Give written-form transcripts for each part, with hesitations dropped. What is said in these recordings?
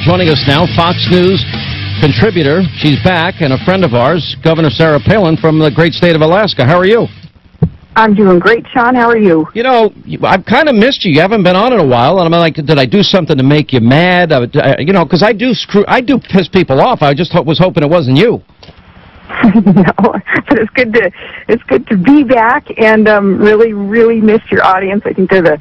Joining us now, Fox News contributor. She's back, and a friend of ours, Governor Sarah Palin from the great state of Alaska. How are you? I'm doing great, Sean. How are you? You know, I've kind of missed you. You haven't been on in a while, and I'm like, did I do something to make you mad? You know, because I do piss people off. I just was hoping it wasn't you. No, but it's good to be back, and really miss your audience. I think they're the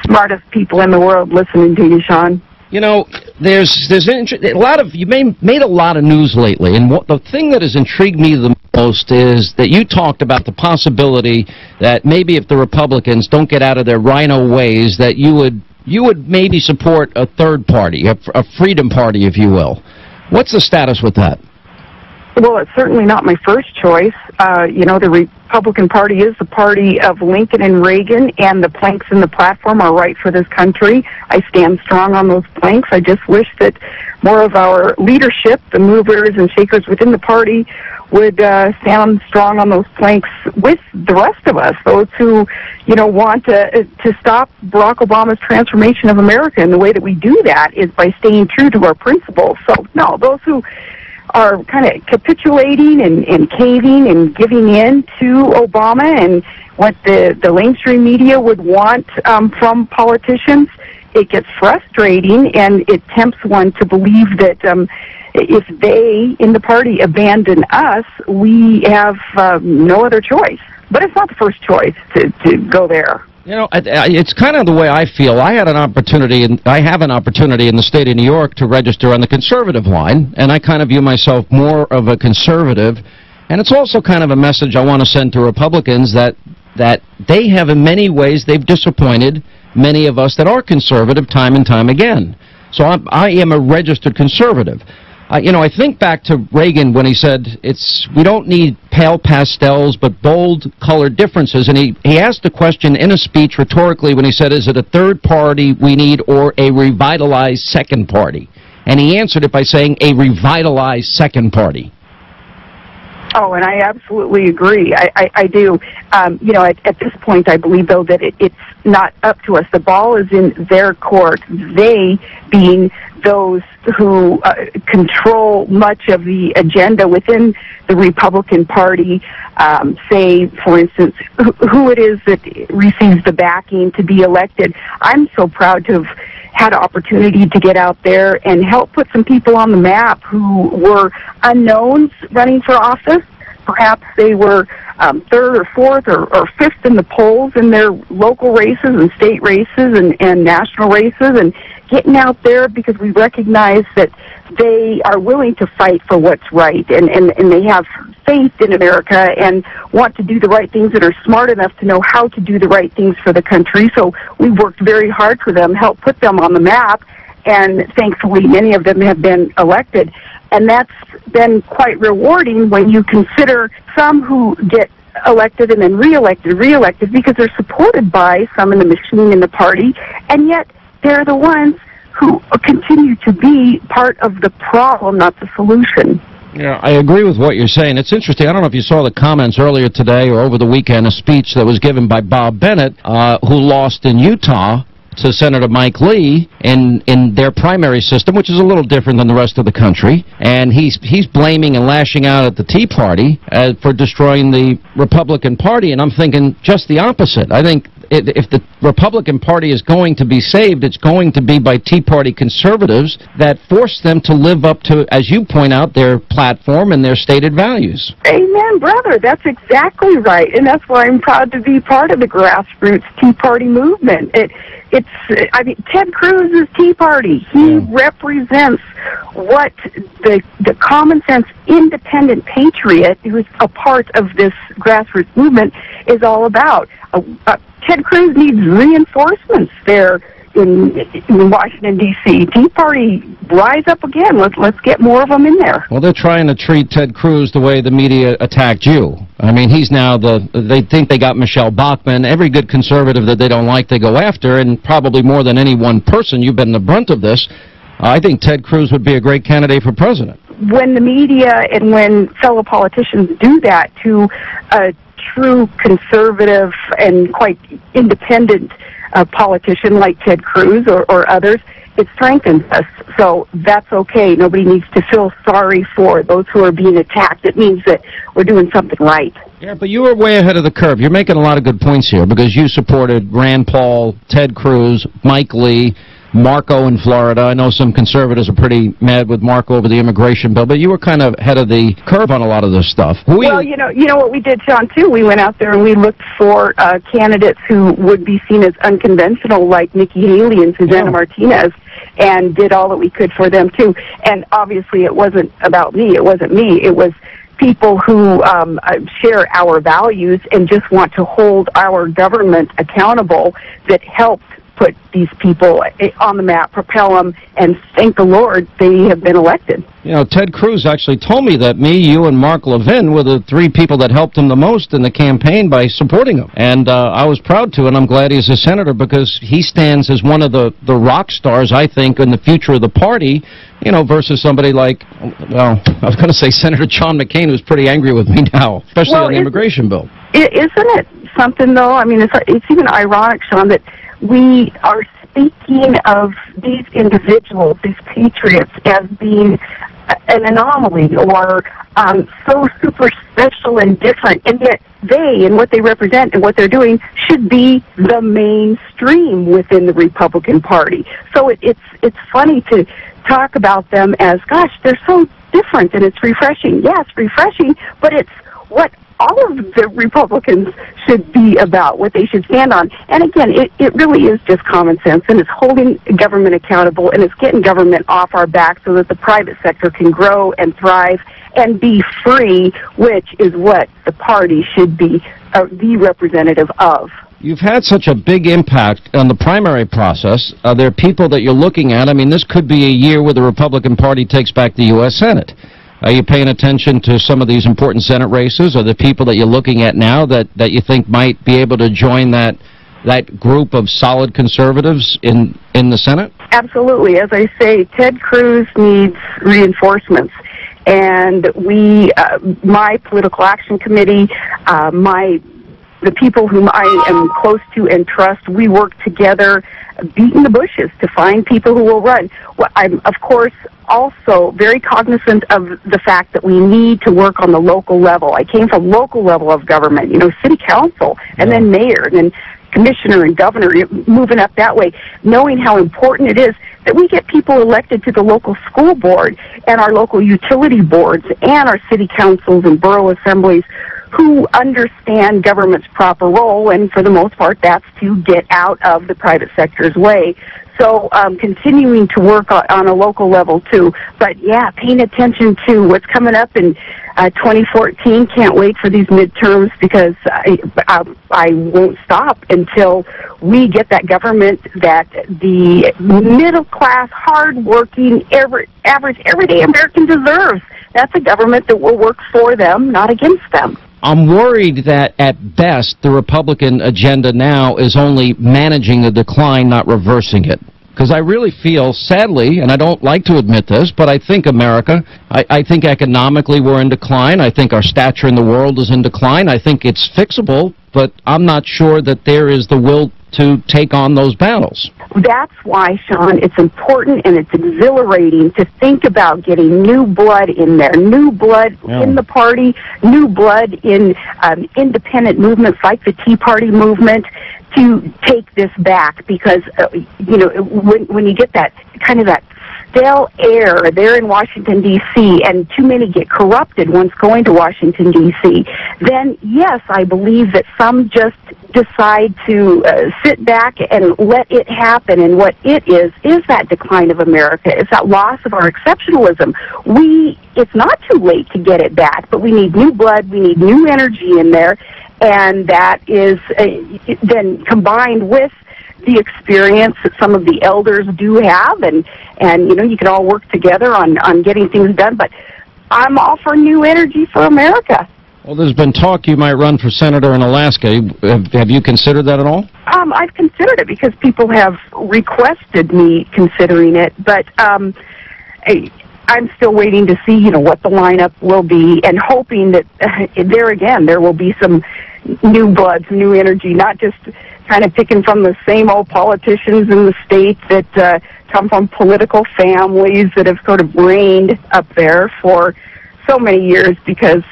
smartest people in the world listening to you, Sean. You know, there's a lot of, you made a lot of news lately, and the thing that has intrigued me the most is that you talked about the possibility that maybe if the Republicans don't get out of their rhino ways, that you would maybe support a third party, a freedom party, if you will. What's the status with that? Well, it's certainly not my first choice. You know, the Republican Party is the party of Lincoln and Reagan, and the planks in the platform are right for this country. I stand strong on those planks. I just wish that more of our leadership, the movers and shakers within the party, would stand strong on those planks with the rest of us, those who, you know, want to stop Barack Obama's transformation of America. And the way that we do that is by staying true to our principles. So, no, those who are kind of capitulating and caving and giving in to Obama and what the mainstream media would want from politicians, it gets frustrating, and it tempts one to believe that if they in the party abandon us, we have no other choice. But it's not the first choice to go there. You know, it's kind of the way I feel. I have an opportunity in the state of New York to register on the conservative line, and I kind of view myself more of a conservative. And it's also kind of a message I want to send to Republicans that they have, in many ways, they've disappointed many of us that are conservative time and time again. So I am a registered conservative. You know, I think back to Reagan when he said, we don't need pale pastels, but bold colored differences. And he asked the question in a speech rhetorically when he said, is it a third party we need or a revitalized second party? And he answered it by saying a revitalized second party. Oh, and I absolutely agree. I do. You know, at this point, I believe, though, that it's not up to us. The ball is in their court, they being those who control much of the agenda within the Republican Party. Say, for instance, who it is that receives the backing to be elected. I'm so proud to have had an opportunity to get out there and help put some people on the map who were unknowns running for office. Perhaps they were third or fourth or fifth in the polls in their local races and state races and national races, and getting out there because we recognize that they are willing to fight for what's right, and they have faith in America and want to do the right things and are smart enough to know how to do the right things for the country. So we worked very hard for them, helped put them on the map, and thankfully many of them have been elected. And that's been quite rewarding when you consider some who get elected and then reelected because they're supported by some in the machine in the party, and yet they're the ones who continue to be part of the problem, not the solution. Yeah, I agree with what you're saying. It's interesting. I don't know if you saw the comments earlier today or over the weekend, a speech that was given by Bob Bennett, who lost in Utah to Senator Mike Lee in their primary system, which is a little different than the rest of the country. And he's blaming and lashing out at the Tea Party for destroying the Republican Party. And I'm thinking just the opposite. I think if the Republican Party is going to be saved, it's going to be by Tea Party conservatives that force them to live up to, as you point out, their platform and their stated values. Amen, brother. That's exactly right. And that's why I'm proud to be part of the grassroots Tea Party movement. I mean, Ted Cruz's Tea Party, he represents what the common sense independent patriot who's a part of this grassroots movement is all about. Ted Cruz needs reinforcements there in Washington, D.C. Tea Party, rise up again. Let's get more of them in there. Well, they're trying to treat Ted Cruz the way the media attacked you. I mean, he's now they think they got Michelle Bachmann. Every good conservative that they don't like, they go after, and probably more than any one person, you've been the brunt of this. I think Ted Cruz would be a great candidate for president. When the media and when fellow politicians do that to a true conservative and quite independent politician like Ted Cruz or others, it strengthens us. So that's okay. Nobody needs to feel sorry for those who are being attacked. It means that we're doing something right. Yeah, but you were way ahead of the curve. You're making a lot of good points here because you supported Rand Paul, Ted Cruz, Mike Lee, Marco in Florida. I know some conservatives are pretty mad with Marco over the immigration bill, but you were kind of ahead of the curve on a lot of this stuff. Well, you know what we did, Sean, too? We went out there and we looked for candidates who would be seen as unconventional, like Nikki Haley and Susana Martinez, and did all that we could for them, too. And obviously it wasn't about me. It wasn't me. It was people who share our values and just want to hold our government accountable that helped put these people on the map, propel them, and thank the Lord they have been elected. You know, Ted Cruz actually told me that me, you, and Mark Levin were the three people that helped him the most in the campaign by supporting him. And I was proud to, and I'm glad he's a senator because he stands as one of the rock stars, I think, in the future of the party, you know, versus somebody like, well, I was going to say Senator John McCain, who's pretty angry with me now, especially on the immigration bill. Isn't it something, though? I mean, it's even ironic, Sean, that we are speaking of these individuals, these patriots, as being an anomaly or so super special and different, and yet they and what they represent and what they're doing should be the mainstream within the Republican Party. So it's funny to talk about them as, gosh, they're so different, and it's refreshing. Yeah, it's refreshing, but it's what all of the Republicans should be about, what they should stand on. And again, it really is just common sense, and it's holding government accountable, and it's getting government off our back so that the private sector can grow and thrive and be free, which is what the party should be the representative of. You've had such a big impact on the primary process. Are there people that you're looking at? I mean, this could be a year where the Republican Party takes back the U.S. Senate. Are you paying attention to some of these important Senate races? Are there people that you're looking at now that you think might be able to join that group of solid conservatives in the Senate? Absolutely. As I say, Ted Cruz needs reinforcements. And my political action committee, the people whom I am close to and trust, we work together, beating the bushes to find people who will run. Well, I'm, of course, also very cognizant of the fact that we need to work on the local level. I came from local level of government, you know, city council, and then mayor, and then commissioner and governor, moving up that way, knowing how important it is that we get people elected to the local school board and our local utility boards and our city councils and borough assemblies who understand government's proper role, and for the most part, that's to get out of the private sector's way. So continuing to work on a local level, too. But, yeah, paying attention to what's coming up in 2014. Can't wait for these midterms because I won't stop until we get that government that the middle-class, hard-working, average, everyday American deserves. That's a government that will work for them, not against them. I'm worried that, at best, the Republican agenda now is only managing the decline, not reversing it. Because I really feel, sadly, and I don't like to admit this, but I think America, I think economically we're in decline. I think our stature in the world is in decline. I think it's fixable, but I'm not sure that there is the will to take on those battles. That's why, Sean, it's important and it's exhilarating to think about getting new blood in there, new blood in the party, new blood in independent movements like the Tea Party movement to take this back because, you know, when you get that kind of that stale air there in Washington, D.C., and too many get corrupted once going to Washington, D.C., then, yes, I believe that some just decide to sit back and let it happen, and what it is that decline of America. It's that loss of our exceptionalism. It's not too late to get it back, but we need new blood, we need new energy in there, and that is then combined with the experience that some of the elders do have, and you know, you can all work together on getting things done, but I'm all for new energy for America. Well, there's been talk you might run for senator in Alaska. Have you considered that at all? I've considered it because people have requested me considering it, but I'm still waiting to see, you know, what the lineup will be, and hoping that there again there will be some new blood, some new energy, not just kind of picking from the same old politicians in the state that come from political families that have sort of reigned up there for so many years because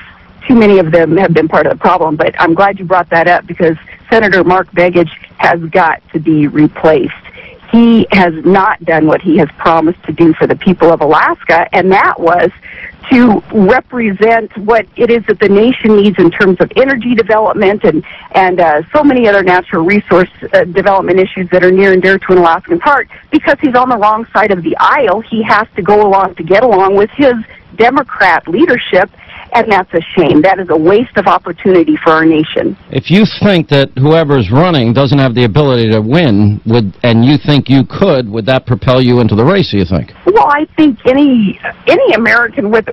too many of them have been part of the problem. But I'm glad you brought that up because Senator Mark Begich has got to be replaced. He has not done what he has promised to do for the people of Alaska, and that was to represent what it is that the nation needs in terms of energy development and so many other natural resource development issues that are near and dear to an Alaskan heart. Because he's on the wrong side of the aisle, he has to go along to get along with his Democrat leadership, and that's a shame. That is a waste of opportunity for our nation. If you think that whoever's running doesn't have the ability to win, and you think you could, would that propel you into the race, do you think? Well, I think any American with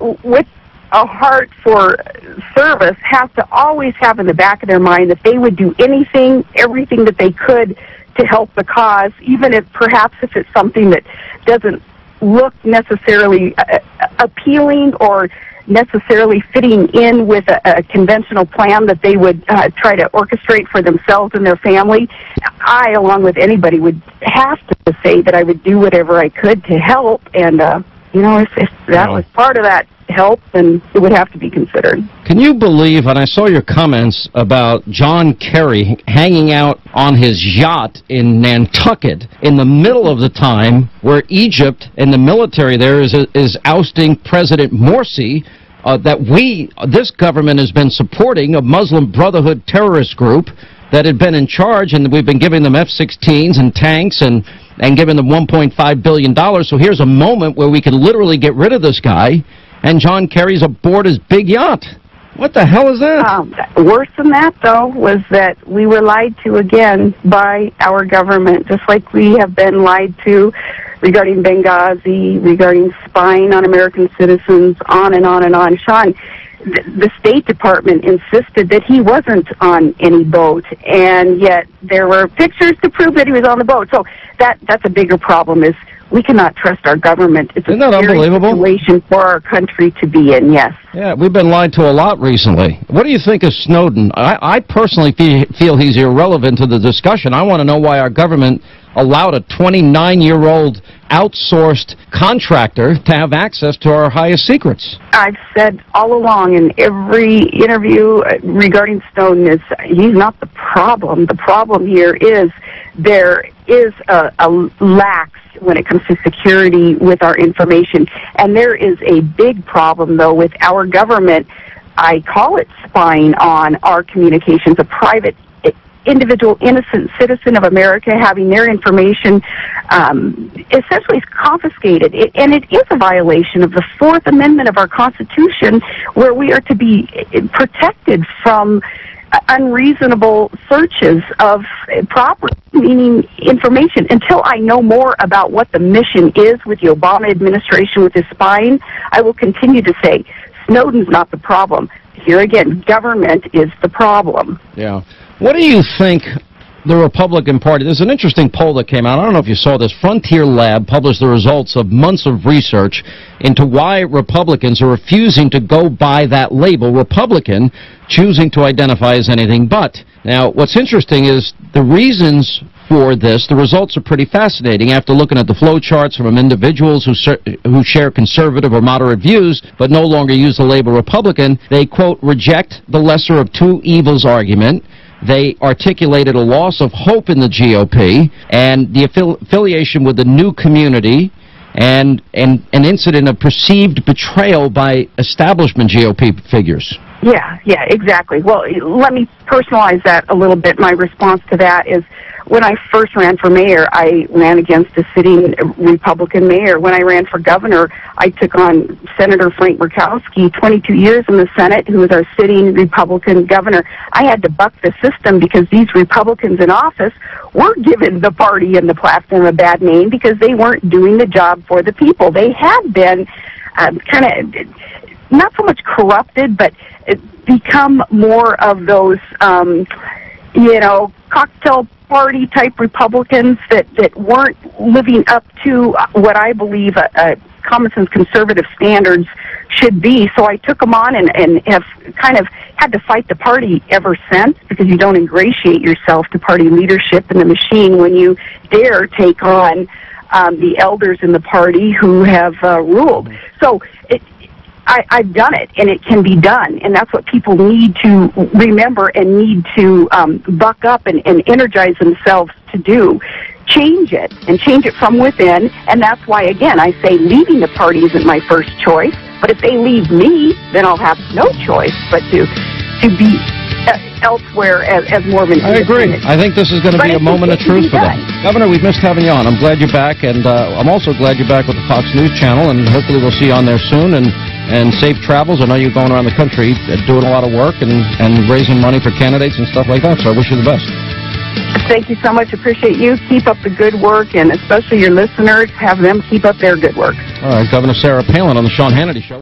a heart for service has to always have in the back of their mind that they would do anything, everything that they could to help the cause, even if perhaps if it's something that doesn't look necessarily appealing or necessarily fitting in with a conventional plan that they would try to orchestrate for themselves and their family. I, along with anybody, would have to say that I would do whatever I could to help, and if that was part of that help, then it would have to be considered. Can you believe, and I saw your comments about John Kerry hanging out on his yacht in Nantucket in the middle of the time where Egypt and the military there is ousting President Morsi, this government has been supporting a Muslim Brotherhood terrorist group that had been in charge, and we've been giving them F-16s and tanks and giving them $1.5 billion. So here's a moment where we can literally get rid of this guy, and John Kerry's aboard his big yacht. What the hell is that? Worse than that, though, was that we were lied to again by our government, just like we have been lied to regarding Benghazi, regarding spying on American citizens, on and on and on. Sean, the State Department insisted that he wasn't on any boat, and yet there were pictures to prove that he was on the boat. So that's a bigger problem, is we cannot trust our government. It's Isn't that unbelievable? Situation for our country to be in, yes. Yeah, we've been lied to a lot recently. What do you think of Snowden? I personally feel he's irrelevant to the discussion. I want to know why our government allowed a 29-year-old outsourced contractor to have access to our highest secrets. I've said all along in every interview regarding Snowden is he's not the problem. The problem here is there is a lax when it comes to security with our information. And there is a big problem, though, with our government. I call it spying on our communications, a private individual innocent citizen of America having their information essentially confiscated. And it is a violation of the Fourth Amendment of our Constitution, where we are to be protected from unreasonable searches of property, meaning information. Until I know more about what the mission is with the Obama administration with this spying, I will continue to say Snowden's not the problem. Here again, government is the problem. Yeah. What do you think the Republican Party, there's an interesting poll that came out, I don't know if you saw this, Frontier Lab published the results of months of research into why Republicans are refusing to go by that label, Republican, choosing to identify as anything but. Now, what's interesting is the reasons for this, the results are pretty fascinating. After looking at the flow charts from individuals who share conservative or moderate views but no longer use the label Republican, they, quote, reject the lesser of two evils argument. They articulated a loss of hope in the GOP and the affiliation with the new community and an incident of perceived betrayal by establishment GOP figures. Yeah, exactly. Well, let me personalize that a little bit. My response to that is, when I first ran for mayor, I ran against a sitting Republican mayor. When I ran for governor, I took on Senator Frank Murkowski, 22 years in the Senate, who was our sitting Republican governor. I had to buck the system because these Republicans in office were giving the party and the platform a bad name because they weren't doing the job for the people. They had been kind of not so much corrupted, but become more of those, cocktail party type Republicans that weren't living up to what I believe a common sense conservative standards should be. So I took them on and have kind of had to fight the party ever since, because you don't ingratiate yourself to party leadership and the machine when you dare take on the elders in the party who have ruled. So I've done it, and it can be done, and that's what people need to remember and need to buck up and energize themselves to do. Change it, and change it from within, and that's why, again, I say leaving the party isn't my first choice, but if they leave me, then I'll have no choice but to be elsewhere as more of an I agree. I think this is going to be a moment of truth for them. Governor, we've missed having you on. I'm glad you're back, and I'm also glad you're back with the Fox News Channel, and hopefully we'll see you on there soon, and safe travels. I know you're going around the country doing a lot of work and raising money for candidates and stuff like that, so I wish you the best. Thank you so much. Appreciate you. Keep up the good work, and especially your listeners, have them keep up their good work. All right, Governor Sarah Palin on the Sean Hannity Show.